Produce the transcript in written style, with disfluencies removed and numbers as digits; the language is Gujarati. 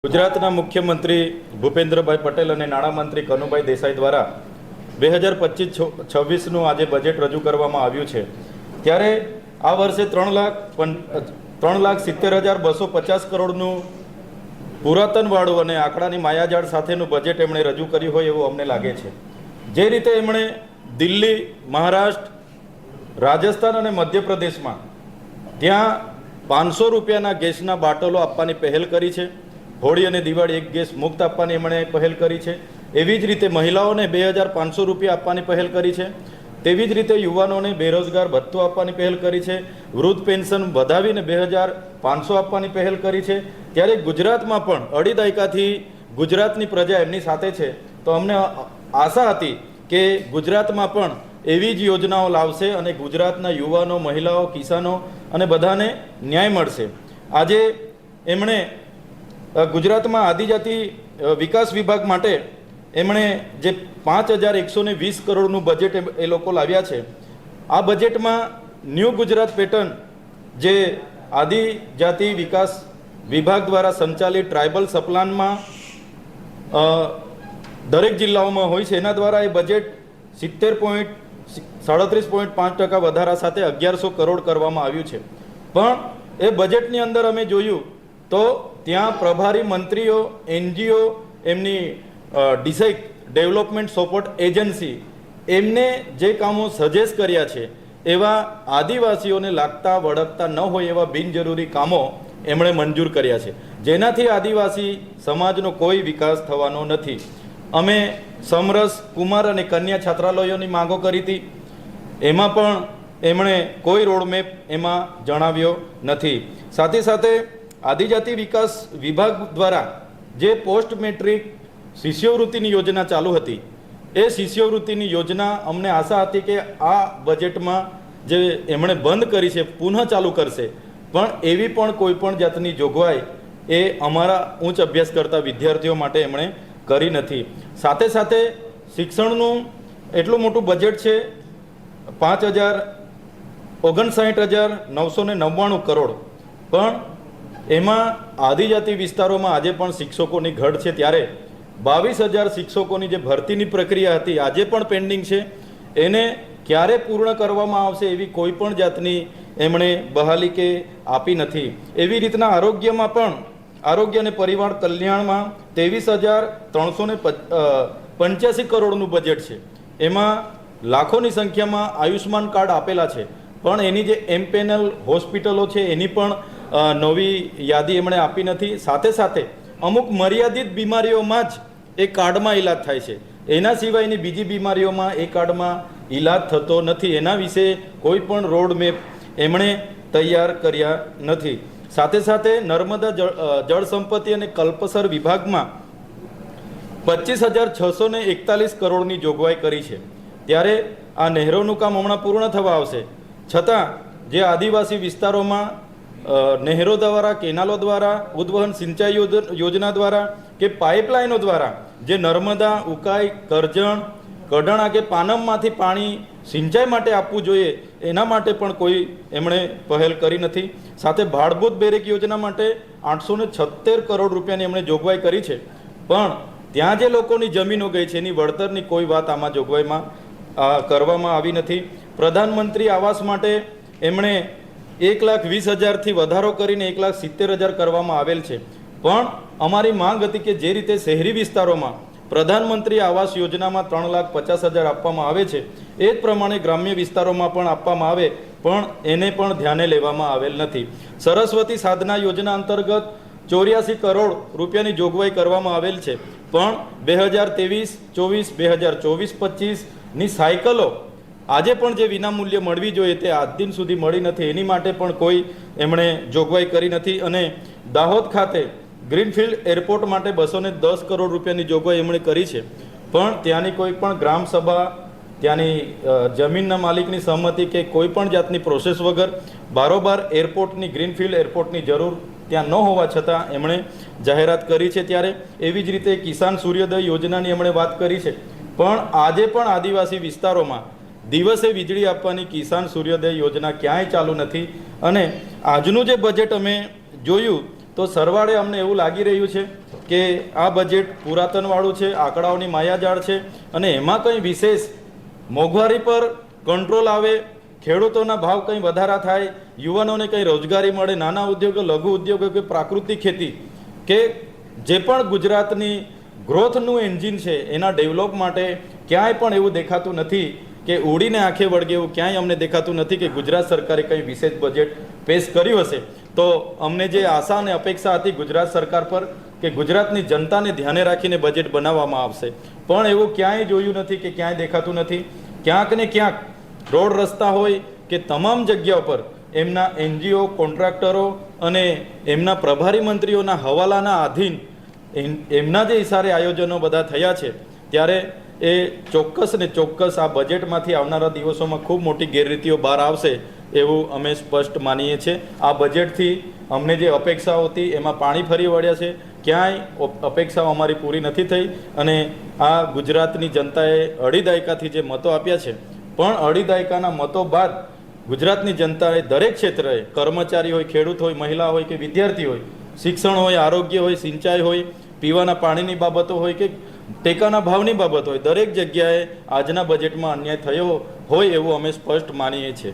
ગુજરાતના મુખ્યમંત્રી ભૂપેન્દ્રભાઈ પટેલ અને નાણામંત્રી કનુભાઈ દેસાઈ દ્વારા 2025-26નું આજે બજેટ રજૂ કરવામાં આવ્યું છે। ત્યારે આ વર્ષે 3,70,250 કરોડનું પુરાતનવાળું અને આંકડાની માયાજાળ સાથેનું બજેટ એમણે રજૂ કર્યું હોય એવું અમને લાગે છે। જે રીતે એમણે દિલ્હી, મહારાષ્ટ્ર, રાજસ્થાન અને મધ્યપ્રદેશમાં ત્યાં 500 રૂપિયાના ગેસના બાટલો આપવાની પહેલ કરી છે। હોળી અને દિવાળી એક ગેસ મુક્ત આપવાની એમણે પહેલ કરી છે। એવી જ રીતે મહિલાઓને 2,500 રૂપિયા આપવાની પહેલ કરી છે। તેવી જ રીતે યુવાનોને બેરોજગાર ભથ્થું આપવાની પહેલ કરી છે। વૃદ્ધ પેન્શન વધાવીને 2,500 આપવાની પહેલ કરી છે। ત્યારે ગુજરાતમાં પણ અઢી દાયકાથી ગુજરાતની પ્રજા એમની સાથે છે, તો અમને આશા હતી કે ગુજરાતમાં પણ એવી જ યોજનાઓ લાવશે અને ગુજરાતના યુવાનો, મહિલાઓ, કિસાનો અને બધાને ન્યાય મળશે। આજે એમણે ગુજરાતમાં આદિજાતિ વિકાસ વિભાગ માટે એમણે જે 5,120 કરોડનું બજેટ એ લોકો લાવ્યા છે। આ બજેટમાં ન્યૂ ગુજરાત પેટર્ન જે આદિજાતિ વિકાસ વિભાગ દ્વારા સંચાલિત ટ્રાઇબલ સપ્લાનમાં દરેક જિલ્લાઓમાં હોય છે, એના દ્વારા એ બજેટ 37.5% વધારા સાથે 1,100 કરોડ કરવામાં આવ્યું છે। પણ એ બજેટની અંદર અમે જોયું તો ત્યાં પ્રભારી મંત્રીઓ, NGO, એમની ડિસ્ટ્રિક્ટ ડેવલપમેન્ટ સપોર્ટ એજન્સી એમને જે કામો સજેસ્ટ કર્યા છે એવા આદિવાસીઓને લાગતા વળગતા ન હોય એવા બિનજરૂરી કામો એમણે મંજૂર કર્યા છે, જેનાથી આદિવાસી સમાજનો કોઈ વિકાસ થવાનો નથી। અમે સમરસ, કુમાર અને કન્યા છાત્રાલયોની માંગો કરી હતી, એમાં પણ એમણે કોઈ રોડમેપ એમાં જણાવ્યો નથી। સાથે સાથે આદિજાતિ વિકાસ વિભાગ દ્વારા જે પોસ્ટ મેટ્રિક શિષ્યવૃત્તિની યોજના ચાલુ હતી, એ શિષ્યવૃત્તિની યોજના અમને આશા હતી કે આ બજેટમાં જે એમણે બંધ કરી છે પુનઃ ચાલુ કરશે, પણ એવી પણ કોઈ પણ જાતની જોગવાઈ એ અમારા ઉચ્ચ અભ્યાસ કરતા વિદ્યાર્થીઓ માટે એમણે કરી નથી। સાથે સાથે શિક્ષણનું એટલું મોટું બજેટ છે, 5,59,999 કરોડ, પણ એમાં આદિજાતિ વિસ્તારોમાં આજે પણ શિક્ષકોની ઘટ છે। ત્યારે 22,000 શિક્ષકોની જે ભરતીની પ્રક્રિયા હતી આજે પણ પેન્ડિંગ છે, એને ક્યારે પૂર્ણ કરવામાં આવશે એવી કોઈ પણ જાતની એમણે બહાલી કે આપી નથી। એવી રીતના આરોગ્યમાં પણ આરોગ્ય અને પરિવાર કલ્યાણમાં 23,385 કરોડનું બજેટ છે। એમાં લાખોની સંખ્યામાં આયુષ્માન કાર્ડ આપેલા છે, પણ એની જે એમપેનલ હોસ્પિટલો છે એની પણ નવી યાદી એમણે આપી નથી। સાથે સાથે અમુક મર્યાદિત બીમારીઓમાં જ એ કાર્ડમાં ઈલાજ થાય છે, એના સિવાયની બીજી બીમારીઓમાં એ કાર્ડમાં ઈલાજ થતો નથી। એના વિશે કોઈ પણ રોડ મેપ એમણે તૈયાર કર્યા નથી। સાથે સાથે નર્મદા જળ સંપત્તિ અને કલ્પસર વિભાગમાં 25,641 કરોડની જોગવાઈ કરી છે। ત્યારે આ નહેરોનું કામ હમણાં પૂર્ણ થવા આવશે, છતાં જે આદિવાસી વિસ્તારોમાં નહેરો દ્વારા, કેનાલો દ્વારા, ઉદ્વહન સિંચાઈ યોજના દ્વારા કે પાઇપલાઇનો દ્વારા જે નર્મદા, ઉકાઈ, કરજણ, કડાણા કે પાનમમાંથી પાણી સિંચાઈ માટે આપવું જોઈએ એના માટે પણ કોઈ એમણે પહેલ કરી નથી। સાથે ભાડભૂત બેરેક યોજના માટે 876 કરોડ રૂપિયાની એમણે જોગવાઈ કરી છે, પણ ત્યાં જે લોકોની જમીનો ગઈ છે એની વળતરની કોઈ વાત આમાં જોગવાઈમાં કરવામાં આવી નથી। પ્રધાનમંત્રી આવાસ માટે એમણે 1,20,000થી વધારો કરીને 1,70,000 કરવામાં આવેલ છે, પણ અમારી માંગ હતી કે જે રીતે શહેરી વિસ્તારોમાં પ્રધાનમંત્રી આવાસ યોજનામાં 3,50,000 આપવામાં આવે છે એ જ પ્રમાણે ગ્રામ્ય વિસ્તારોમાં પણ આપવામાં આવે, પણ એને પણ ધ્યાને લેવામાં આવેલ નથી। સરસ્વતી સાધના યોજના અંતર્ગત 84 કરોડ રૂપિયાની જોગવાઈ કરવામાં આવેલ છે, પણ 2023-24, 2024-25ની સાયકલો આજે પણ જે વિનામૂલ્ય મળવી જોઈએ તે આજ દિન સુધી મળી નથી, એની માટે પણ કોઈ એમણે જોગવાઈ કરી નથી। અને દાહોદ ખાતે ગ્રીનફિલ્ડ એરપોર્ટ માટે 210 કરોડ રૂપિયાની જોગવાઈ એમણે કરી છે, પણ ત્યાંની કોઈ પણ ગ્રામસભા, ત્યાંની જમીનના માલિકની સહમતિ કે કોઈ પણ જાતની પ્રોસેસ વગર બારોબાર એરપોર્ટની, ગ્રીનફિલ્ડ એરપોર્ટની જરૂર ત્યાં ન હોવા છતાં એમણે જાહેરાત કરી છે। ત્યારે એવી જ રીતે કિસાન સૂર્યોદય યોજનાની એમણે વાત કરી છે, પણ આજે પણ આદિવાસી વિસ્તારોમાં દિવસે વીજળી આપવાની કિસાન સૂર્યોદય યોજના ક્યાંય ચાલુ નથી। અને આજનું જે બજેટ અમે જોયું તો સરવાળે અમને એવું લાગી રહ્યું છે કે આ બજેટ પુરાતનવાળું છે, આંકડાઓની માયાજાળ છે અને એમાં કંઈ વિશેષ મોંઘવારી પર કંટ્રોલ આવે, ખેડૂતોના ભાવ કંઈ વધારા થાય, યુવાનોને કંઈ રોજગારી મળે, નાના ઉદ્યોગો, લઘુ ઉદ્યોગો કે પ્રાકૃતિક ખેતી કે જે પણ ગુજરાતની ગ્રોથનું એન્જિન છે એના ડેવલપ માટે ક્યાંય પણ એવું દેખાતું નથી કે ઉડીને આંખે વળગે એવું ક્યાંય અમને દેખાતું નથી કે ગુજરાત સરકારે કંઈ વિશેષ બજેટ પેશ કર્યું હશે. તો અમને જે આશા અને અપેક્ષા હતી ગુજરાત સરકાર પર કે ગુજરાતની જનતાને ધ્યાને રાખીને બજેટ બનાવવામાં આવશે, પણ એવું ક્યાંય જોયું નથી કે ક્યાંય દેખાતું નથી. ક્યાંક ને ક્યાંક રોડ રસ્તા હોય કે તમામ જગ્યા પર એમના એનજીઓ, કોન્ટ્રાક્ટરો અને એમના પ્રભારી મંત્રીઓના હવાલાના આધીન એમના જે ઇશારે આયોજનો બધા થયા છે, ત્યારે એ ચોક્કસ ને ચોક્કસ આ બજેટમાંથી આવનારા દિવસોમાં ખૂબ મોટી ગેરરીતિઓ બહાર આવશે એવું અમે સ્પષ્ટ માનીએ છીએ. આ બજેટથી અમને જે અપેક્ષાઓ હતી એમાં પાણી ફરી વળ્યા છે. ક્યાંય અપેક્ષાઓ અમારી પૂરી નથી થઈ અને આ ગુજરાતની જનતાએ અઢી દાયકાથી જે મતો આપ્યા છે, પણ અઢી દાયકાના મતો બાદ ગુજરાતની જનતાએ દરેક ક્ષેત્રે, કર્મચારી હોય, ખેડૂત હોય, મહિલા હોય કે વિદ્યાર્થી હોય, શિક્ષણ હોય, આરોગ્ય હોય, સિંચાઈ હોય, પીવાના પાણીની બાબતો હોય કે ટેકાના ભાવની બાબત હોય, દરેક જગ્યાએ આજના બજેટમાં અન્યાય થયો હોય એવું અમે સ્પષ્ટ માનીએ છીએ.